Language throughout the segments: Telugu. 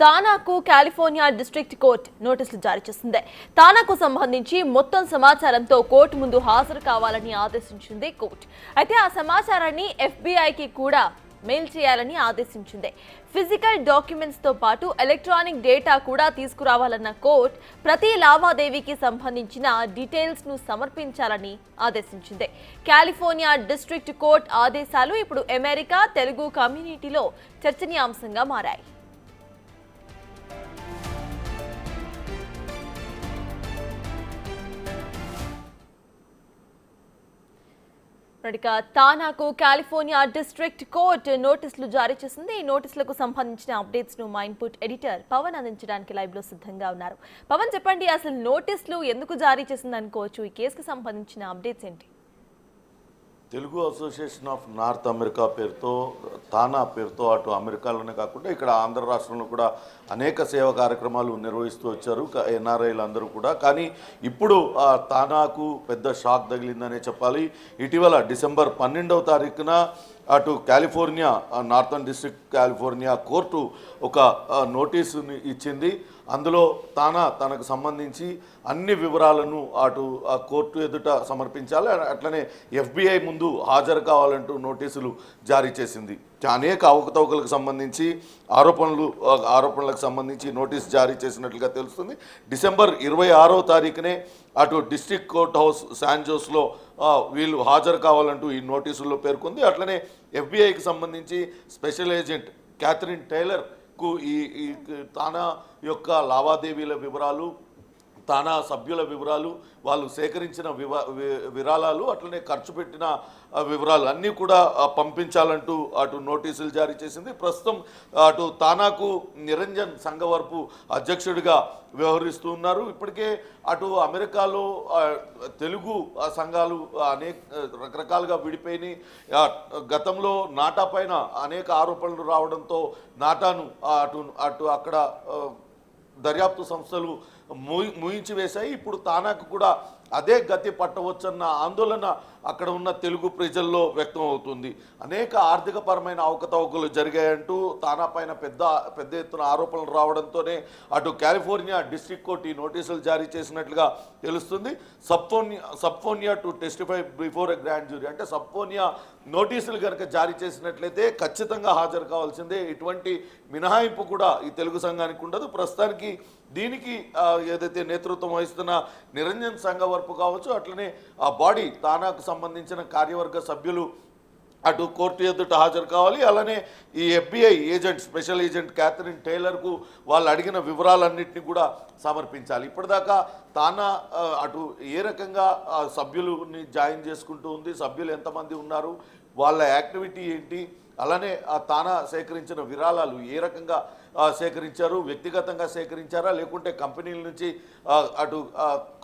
తానాకు కాలిఫోర్నియా డిస్ట్రిక్ట్ కోర్టు నోటీసులు జారీ చేసింది. తానాకు సంబంధించి మొత్తం సమాచారంతో కోర్టు ముందు హాజరు కావాలని ఆదేశించింది కోర్టు. అయితే ఆ సమాచారాన్ని ఎఫ్బీఐకి కూడా మెయిల్ చేయాలని ఆదేశించింది. ఫిజికల్ డాక్యుమెంట్స్ తో పాటు ఎలక్ట్రానిక్ డేటా కూడా తీసుకురావాలన్న కోర్టు ప్రతి లావాదేవీకి సంబంధించిన డీటెయిల్స్ ను సమర్పించాలని ఆదేశించింది. కాలిఫోర్నియా డిస్ట్రిక్ట్ కోర్టు ఆదేశాలు ఇప్పుడు అమెరికా తెలుగు కమ్యూనిటీలో చర్చనీయాంశంగా మారాయి. తానాకు కాలిఫోర్నియా డిస్ట్రిక్ట్ కోర్టు నోటీసులు జారీ చేసింది. ఈ నోటీసులకు సంబంధించిన అప్డేట్స్ ను మా ఇన్పుట్ ఎడిటర్ పవన్ అందించడానికి లైవ్ లో సిద్ధంగా ఉన్నారు. పవన్, చెప్పండి, అసలు నోటీసులు ఎందుకు జారీ చేసింది అనుకోవచ్చు? ఈ కేసుకు సంబంధించిన అప్డేట్స్ ఏంటి? Telugu association of North America పేరుతో, తానా పేరుతో అటు అమెరికాలోనే కాకుండా ఇక్కడ ఆంధ్ర రాష్ట్రంలో కూడా అనేక సేవా కార్యక్రమాలు నిర్వహిస్తూ వచ్చారు ఎన్ఆర్ఐలు అందరూ కూడా. కానీ ఇప్పుడు తానాకు పెద్ద షాక్ తగిలిందనే చెప్పాలి. ఇటీవల డిసెంబర్ 12వ తారీఖున అటు California northern district California court ఒక నోటీసుని ఇచ్చింది. అందులో తనకు సంబంధించి అన్ని వివరాలను అటు కోర్టు ఎదుట సమర్పించాలి, అట్లనే ఎఫ్బిఐ ముందు హాజరు కావాలంటూ నోటీసులు జారీ చేసింది. అనేక అవకతవకలకు సంబంధించి ఆరోపణలకు సంబంధించి నోటీస్ జారీ చేసినట్లుగా తెలుస్తుంది. డిసెంబర్ 26వ తారీఖునే అటు డిస్ట్రిక్ట్ కోర్ట్ హౌస్ శాన్ జోస్లో వీళ్ళు హాజరు కావాలంటూ ఈ నోటీసుల్లో పేర్కొంది. అట్లనే ఎఫ్బిఐకి సంబంధించి స్పెషల్ ఏజెంట్ క్యాథరిన్ టైలర్కు ఈ తానా యొక్క లావాదేవీల వివరాలు, తానా సభ్యుల వివరాలు, వాళ్ళు సేకరించిన విరాళాలు, అట్లనే ఖర్చు పెట్టిన వివరాలు అన్నీ కూడా పంపించాలంటూ అటు నోటీసులు జారీ చేసింది. ప్రస్తుతం అటు తానాకు నిరంజన్ సంఘవర్పు అధ్యక్షుడిగా వ్యవహరిస్తూ ఉన్నారు. ఇప్పటికే అటు అమెరికాలో తెలుగు సంఘాలు రకరకాలుగా విడిపోయినాయి. గతంలో నాటా పైన అనేక ఆరోపణలు రావడంతో నాటాను అటు అక్కడ దర్యాప్తు సంస్థలు ముయించి వేశాయి. ఇప్పుడు తానాకు కూడా అదే గతి పట్టవచ్చన్న ఆందోళన అక్కడ ఉన్న తెలుగు ప్రజల్లో వ్యక్తం అవుతుంది. అనేక ఆర్థికపరమైన అవకతవకలు జరిగాయంటూ తానా పైన పెద్ద ఎత్తున ఆరోపణలు రావడంతోనే అటు కాలిఫోర్నియా డిస్ట్రిక్ట్ కోర్టు ఈ నోటీసులు జారీ చేసినట్లుగా తెలుస్తుంది. Subpoena to testify before a grand jury అంటే సబ్ఫోనియా నోటీసులు కనుక జారీ చేసినట్లయితే ఖచ్చితంగా హాజరు కావాల్సిందే. ఇటువంటి మినహాయింపు కూడా ఈ తెలుగు సంఘానికి ఉండదు. ప్రస్తుతానికి దీనికి ఏదైతే నేతృత్వం వహిస్తున్న నిరంజన్ సంఘవర్పు కావచ్చు, అట్లనే ఆ బాడీ తానాకు సంబంధించిన కార్యవర్గ సభ్యులు అటు కోర్టు ఎదుట హాజరు కావాలి. అలానే ఈ FBI agent special agent Catherine టైలర్కు వాళ్ళు అడిగిన వివరాలన్నింటినీ కూడా సమర్పించాలి. ఇప్పటిదాకా తానా అటు ఏ రకంగా సభ్యులని జాయిన్ చేసుకుంటూ ఉంది, సభ్యులు ఎంతమంది ఉన్నారు, వాళ్ళ యాక్టివిటీ ఏంటి, అలానే తానా సేకరించిన విరాళాలు ఏ రకంగా సేకరించారు, వ్యక్తిగతంగా సేకరించారా లేకుంటే కంపెనీల నుంచి అటు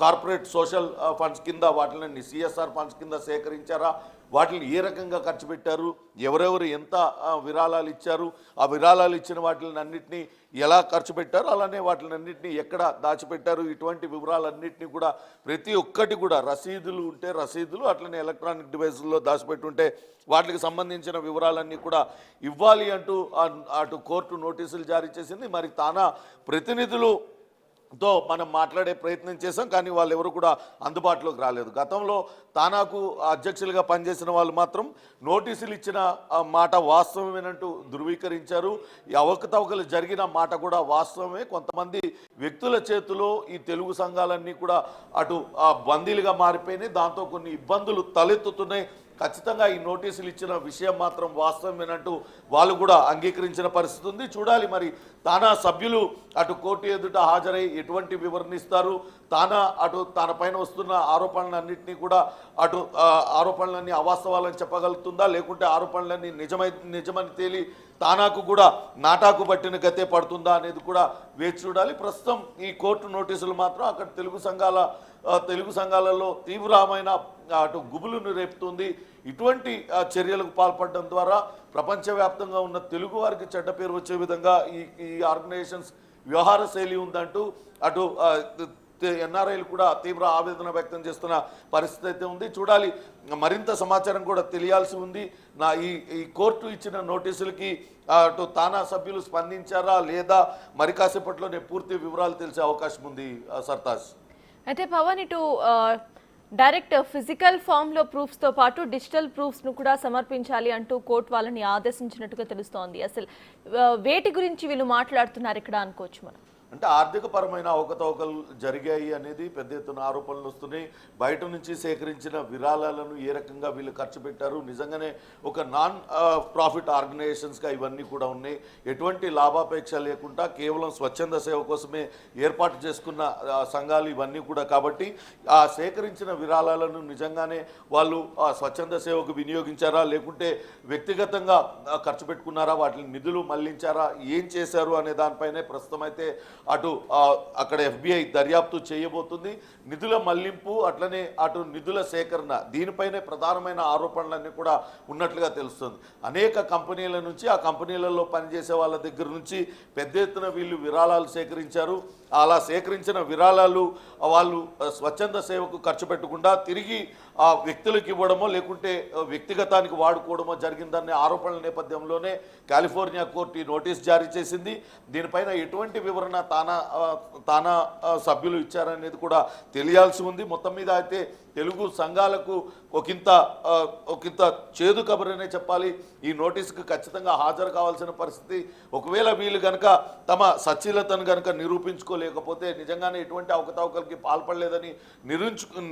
కార్పొరేట్ సోషల్ ఫండ్స్ కింద వాటిని సిఎస్ఆర్ ఫండ్స్ కింద సేకరించారా, వాటిని ఏ రకంగా ఖర్చు పెట్టారు, ఎవరెవరు ఎంత విరాళాలు ఇచ్చారు, ఆ విరాళాలు ఇచ్చిన వాటిని అన్నింటినీ ఎలా ఖర్చు పెట్టారు, అలానే వాటిని అన్నింటినీ ఎక్కడ దాచిపెట్టారు, ఇటువంటి వివరాలన్నింటినీ కూడా ప్రతి ఒక్కటి కూడా రసీదులు ఉంటే రసీదులు, అట్లనే ఎలక్ట్రానిక్ డివైసుల్లో దాచిపెట్టుంటే వాటికి సంబంధించిన వివరాలన్నీ కూడా ఇవ్వాలి అంటూ అటు కోర్టు నోటీసులు జారీ చేసింది. మరి తానా ప్రతినిధులతో మనం మాట్లాడే ప్రయత్నం చేశాం, కానీ వాళ్ళు ఎవరు కూడా అందుబాటులోకి రాలేదు. గతంలో తానాకు అధ్యక్షులుగా పనిచేసిన వాళ్ళు మాత్రం నోటీసులు ఇచ్చిన మాట వాస్తవమేనంటూ ధృవీకరించారు. ఈ అవకతవకలు జరిగిన మాట కూడా వాస్తవమే. కొంతమంది వ్యక్తుల చేతిలో ఈ తెలుగు సంఘాలన్నీ కూడా అటు బందీలుగా మారిపోయినాయి. దాంతో కొన్ని ఇబ్బందులు తలెత్తుతున్నాయి. ఖచ్చితంగా ఈ నోటీసులు ఇచ్చిన విషయం మాత్రం వాస్తవమేనంటూ వాళ్ళు కూడా అంగీకరించిన పరిస్థితి ఉంది. చూడాలి మరి తానా సభ్యులు అటు కోర్టు ఎదుట హాజరై ఎటువంటి వివరణ ఇస్తారు, తానా అటు తన పైన వస్తున్న ఆరోపణలన్నింటినీ కూడా అటు ఆరోపణలన్నీ అవాస్తవాలని చెప్పగలుగుతుందా, లేకుంటే ఆరోపణలన్నీ నిజమని తేలి తానాకు కూడా నాటాకు పట్టిన గతే పడుతుందా అనేది కూడా వేచి చూడాలి. ప్రస్తుతం ఈ కోర్టు నోటీసులు మాత్రం అక్కడ తెలుగు సంఘాలలో తీవ్రమైన అటు గుబులును రేపుతుంది. ఇటువంటి చర్యలకు పాల్పడడం ద్వారా ప్రపంచవ్యాప్తంగా ఉన్న తెలుగు వారికి చెడ్డ పేరు వచ్చే విధంగా ఈ ఆర్గనైజేషన్స్ వ్యవహార శైలి ఉందంటూ అటు ఎన్ఆర్ఐలు కూడా తీవ్ర ఆవేదన వ్యక్తం చేస్తున్న పరిస్థితి అయితే ఉంది. చూడాలి, మరింత సమాచారం కూడా తెలియాల్సి ఉంది. ఈ కోర్టు ఇచ్చిన నోటీసులకి అటు తానా సభ్యులు స్పందించారా లేదా మరి కాసేపట్లోనే పూర్తి వివరాలు తెలిసే అవకాశం ఉంది సర్తాజ్. అయితే పవన్, ఇటు డైరెక్ట్ ఫిజికల్ ఫామ్లో ప్రూఫ్స్తో పాటు డిజిటల్ ప్రూఫ్స్ను కూడా సమర్పించాలి అంటూ కోర్టు వాళ్ళని ఆదేశించినట్టుగా తెలుస్తోంది. అసలు వేటి గురించి వీళ్ళు మాట్లాడుతున్నారు ఇక్కడ అనుకోవచ్చు మనం? అంటే ఆర్థిక పరమైన అవకతవకలు జరిగాయి అనేది పెద్ద ఎత్తున ఆరోపణలు వస్తున్నాయి. బయట నుంచి సేకరించిన విరాళాలను ఏ రకంగా వీళ్ళు ఖర్చు పెట్టారు, నిజంగానే ఒక నాన్ ప్రాఫిట్ ఆర్గనైజేషన్స్గా ఇవన్నీ కూడా ఉన్నాయి. ఎటువంటి లాభాపేక్ష లేకుండా కేవలం స్వచ్ఛంద సేవ కోసమే ఏర్పాటు చేసుకున్న సంఘాలు ఇవన్నీ కూడా. కాబట్టి ఆ సేకరించిన విరాళాలను నిజంగానే వాళ్ళు ఆ స్వచ్ఛంద సేవకు వినియోగించారా లేకుంటే వ్యక్తిగతంగా ఖర్చు పెట్టుకున్నారా, వాటిని నిధులు మళ్లించారా, ఏం చేశారు అనే దానిపైనే ప్రస్తుతం అయితే అక్కడ FBI దర్యాప్తు చేయబోతుంది. నిధుల మళ్లింపు అట్లనే అటు నిధుల సేకరణ దీనిపైనే ప్రధానమైన ఆరోపణలన్నీ కూడా ఉన్నట్లుగా తెలుస్తుంది. అనేక కంపెనీల నుంచి, ఆ కంపెనీలలో పనిచేసే వాళ్ళ దగ్గర నుంచి పెద్ద ఎత్తున వీళ్ళు విరాళాలు సేకరించారు. అలా సేకరించిన విరాళాలు వాళ్ళు స్వచ్ఛంద సేవకు ఖర్చు పెట్టకుండా తిరిగి ఆ వ్యక్తులకు ఇవ్వడమో లేకుంటే వ్యక్తిగతానికి వాడుకోవడమో జరిగిందనే ఆరోపణల నేపథ్యంలోనే కాలిఫోర్నియా కోర్టు ఈ నోటీస్ జారీ చేసింది. దీనిపైన ఎటువంటి వివరణ తానా సభ్యులు ఇచ్చారనేది కూడా తెలియాల్సి ఉంది. మొత్తం మీద అయితే తెలుగు సంఘాలకు ఒకంత చేదు కబురనే చెప్పాలి. ఈ నోటీసుకు ఖచ్చితంగా హాజరు కావాల్సిన పరిస్థితి. ఒకవేళ వీళ్ళు కనుక తమ సచ్చీలతను కనుక నిరూపించుకోలేకపోతే, నిజంగానే ఎటువంటి అవకతవకలకి పాల్పడలేదని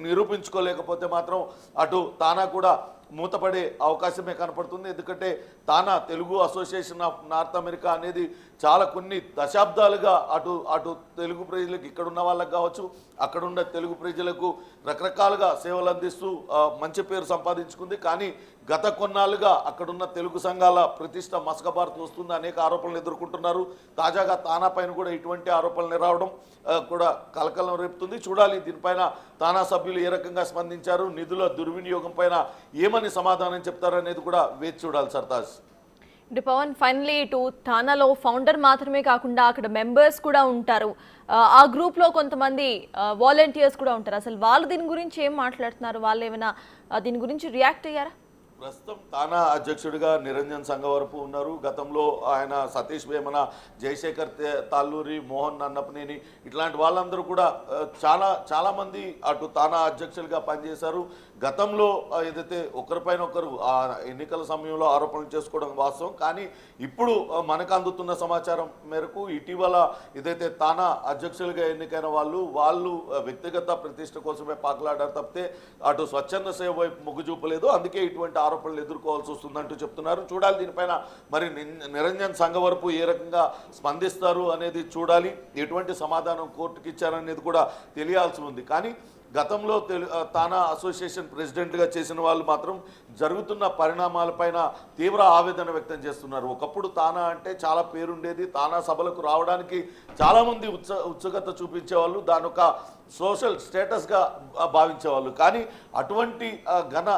నిరూపించుకోలేకపోతే మాత్రం అటు తానా కూడా మూతపడే అవకాశమే కనపడుతుంది. ఎందుకంటే TANA Telugu association of North America అనేది చాలా కొన్ని దశాబ్దాలుగా అటు తెలుగు ప్రజలకు, ఇక్కడున్న వాళ్ళకి కావచ్చు, అక్కడున్న తెలుగు ప్రజలకు రకరకాలుగా సేవలు అందిస్తూ మంచి పేరు సంపాదించుకుంది. కానీ గత కొన్నాళ్ళుగా అక్కడున్న తెలుగు సంఘాల ప్రతిష్ట మసకబారుతూ వస్తుంది. అనేక ఆరోపణలు ఎదుర్కొంటున్నారు. తాజాగా తానా పైన కూడా ఇటువంటి ఆరోపణలు రావడం కూడా కలకలం రేపుతుంది. చూడాలి దీనిపైన తానా సభ్యులు ఏ రకంగా స్పందించారు, నిధుల దుర్వినియోగం పైన ఏమని సమాధానం చెప్తారనేది కూడా వేచి చూడాలి సర్తాజ్. అంటే పవన్, ఫైనలీ ఇటు తానాలో ఫౌండర్ మాత్రమే కాకుండా అక్కడ మెంబర్స్ కూడా ఉంటారు. ఆ గ్రూప్లో కొంతమంది వాలంటీర్స్ కూడా ఉంటారు. అసలు వాళ్ళు దీని గురించి ఏం మాట్లాడుతున్నారు? వాళ్ళు ఏమైనా దీని గురించి రియాక్ట్ అయ్యారా? ప్రస్తుతం తానా అధ్యక్షుడిగా నిరంజన్ సంగవరపు ఉన్నారు. గతంలో ఆయన సతీష్ వేమన, జయశేఖర్ తాళ్ళూరి, మోహన్ నన్నపనేని ఇట్లాంటి వాళ్ళందరూ కూడా చాలామంది అటు తానా అధ్యక్షులుగా పనిచేశారు. గతంలో ఏదైతే ఒకరిపైన ఒకరు ఆ ఎన్నికల సమయంలో ఆరోపణలు చేసుకోవడం వాస్తవం. కానీ ఇప్పుడు మనకు అందుతున్న సమాచారం మేరకు ఇటీవల ఏదైతే తానా అధ్యక్షులుగా ఎన్నికైన వాళ్ళు వ్యక్తిగత ప్రతిష్ట కోసమే పాకులాడారు తప్పితే అటు స్వచ్ఛంద సేవ వైపు మొగ్గు చూపలేదు. అందుకే ఇటువంటి ఆరోపణలు ఎదుర్కోవాల్సి వస్తుందంటూ చెప్తున్నారు. చూడాలి దీనిపైన మరి నిరంజన్ సంగవరపు ఏ రకంగా స్పందిస్తారు అనేది చూడాలి. ఎటువంటి సమాధానం కోర్టుకి ఇచ్చారనేది కూడా తెలియాల్సి ఉంది. కానీ గతంలో తానా అసోసియేషన్ ప్రెసిడెంట్గా చేసిన వాళ్ళు మాత్రం జరుగుతున్న పరిణామాలపైన తీవ్ర ఆవేదన వ్యక్తం చేస్తున్నారు. ఒకప్పుడు తానా అంటే చాలా పేరుండేది. తానా సభలకు రావడానికి చాలామంది ఉత్సుకత చూపించేవాళ్ళు, దాని ఒక సోషల్ స్టేటస్గా భావించేవాళ్ళు. కానీ అటువంటి ఘన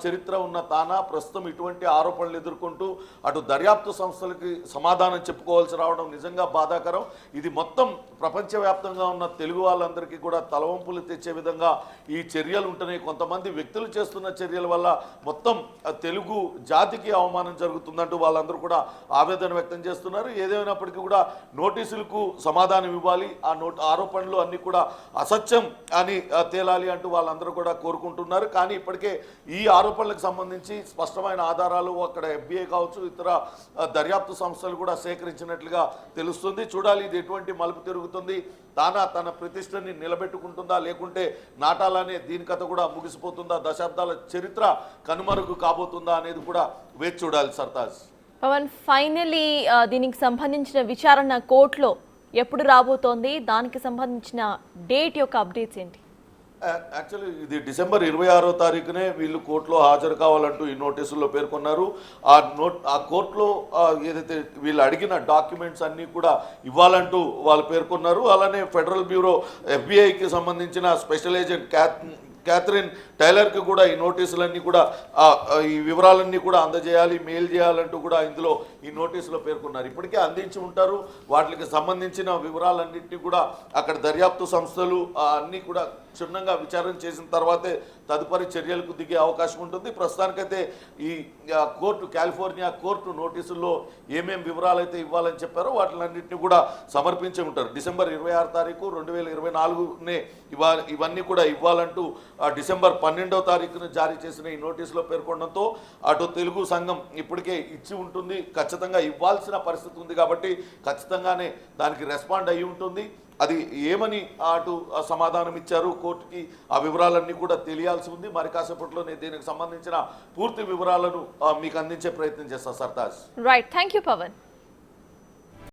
చరిత్ర ఉన్న తానా ప్రస్తుతం ఇటువంటి ఆరోపణలు ఎదుర్కొంటూ అటు దర్యాప్తు సంస్థలకి సమాధానం చెప్పుకోవాల్సి రావడం నిజంగా బాధాకరం. ఇది మొత్తం ప్రపంచవ్యాప్తంగా ఉన్న తెలుగు వాళ్ళందరికీ కూడా తలవంపులు తెచ్చే విధంగా ఈ చర్యలు ఉంటున్నాయి. కొంతమంది వ్యక్తులు చేస్తున్న చర్యల వల్ల మొత్తం తెలుగు జాతికి అవమానం జరుగుతుందంటూ వాళ్ళందరూ కూడా ఆవేదన వ్యక్తం చేస్తున్నారు. ఏదేమైనప్పటికీ కూడా నోటీసులకు సమాధానం ఇవ్వాలి, ఆరోపణలు అన్నీ కూడా అసత్యం అని తేలాలి అంటూ వాళ్ళందరూ కూడా కోరుకుంటున్నారు. కానీ ఇప్పటికే ఈ ఆరోపణలకు సంబంధించి స్పష్టమైన ఆధారాలు అక్కడ FBI కావచ్చు, ఇతర దర్యాప్తు సంస్థలు కూడా సేకరించినట్లుగా తెలుస్తుంది. చూడాలి ఇది ఎటువంటి మలుపు తిరుగుతుంది. తానా తన ప్రతిష్టని నిలబెట్టుకుంటుందా లేకుంటే నాటాలనే దీని కథ కూడా ముగిసిపోతుందా, దశాబ్దాల చరిత్ర కనుమరుగు కాబోతుందా అనేది కూడా వేచి చూడాలి సర్తాజ్. పవన్, ఫైనలీ దీనికి సంబంధించిన విచారణ కోర్టులో ఎప్పుడు రాబోతోంది? దానికి సంబంధించిన డేట్ యొక్క అప్డేట్స్ ఏంటి? యాక్చువల్లీ ఇది డిసెంబర్ 26వ తారీఖునే వీళ్ళు కోర్టులో హాజరు కావాలంటూ ఈ నోటీసుల్లో పేర్కొన్నారు. ఆ కోర్టులో ఏదైతే వీళ్ళు అడిగిన డాక్యుమెంట్స్ అన్నీ కూడా ఇవ్వాలంటూ వాళ్ళు పేర్కొన్నారు. అలానే ఫెడరల్ బ్యూరో FBIకి సంబంధించిన స్పెషల్ ఏజెంట్ క్యాథరిన్ టైలర్కి కూడా ఈ నోటీసులన్నీ కూడా ఈ వివరాలన్నీ కూడా అందజేయాలి, మెయిల్ చేయాలంటూ కూడా ఇందులో ఈ నోటీసులో పేర్కొన్నారు. ఇప్పటికే అందించి ఉంటారు. వాటికి సంబంధించిన వివరాలన్నింటినీ కూడా అక్కడ దర్యాప్తు సంస్థలు అన్నీ కూడా క్షుణ్ణంగా విచారణ చేసిన తర్వాతే తదుపరి చర్యలకు దిగే అవకాశం ఉంటుంది. ప్రస్తుతానికైతే ఈ కాలిఫోర్నియా కోర్టు నోటీసుల్లో ఏమేం వివరాలు అయితే ఇవ్వాలని చెప్పారో వాటిలన్నింటినీ కూడా సమర్పించి ఉంటారు. డిసెంబర్ 26 తారీఖు 2024నే ఇవన్నీ కూడా ఇవ్వాలంటూ డిసెంబర్ 12వ తారీఖున జారీ చేసిన ఈ నోటీసులో పేర్కొనడంతో అటు తెలుగు సంఘం ఇప్పటికే ఇచ్చి ఉంటుంది, ఖచ్చితంగా ఇవ్వాల్సిన పరిస్థితి ఉంది కాబట్టి ఖచ్చితంగానే దానికి రెస్పాండ్ అయ్యి ఉంటుంది. అది ఏమని అటు సమాధానం ఇచ్చారు కోర్టుకి ఆ వివరాలన్నీ కూడా తెలియాల్సి ఉంది. మరి కాసేపట్లోనే దీనికి సంబంధించిన పూర్తి వివరాలను మీకు అందించే ప్రయత్నం చేస్తా Sartaj. Right, thank you Pawan.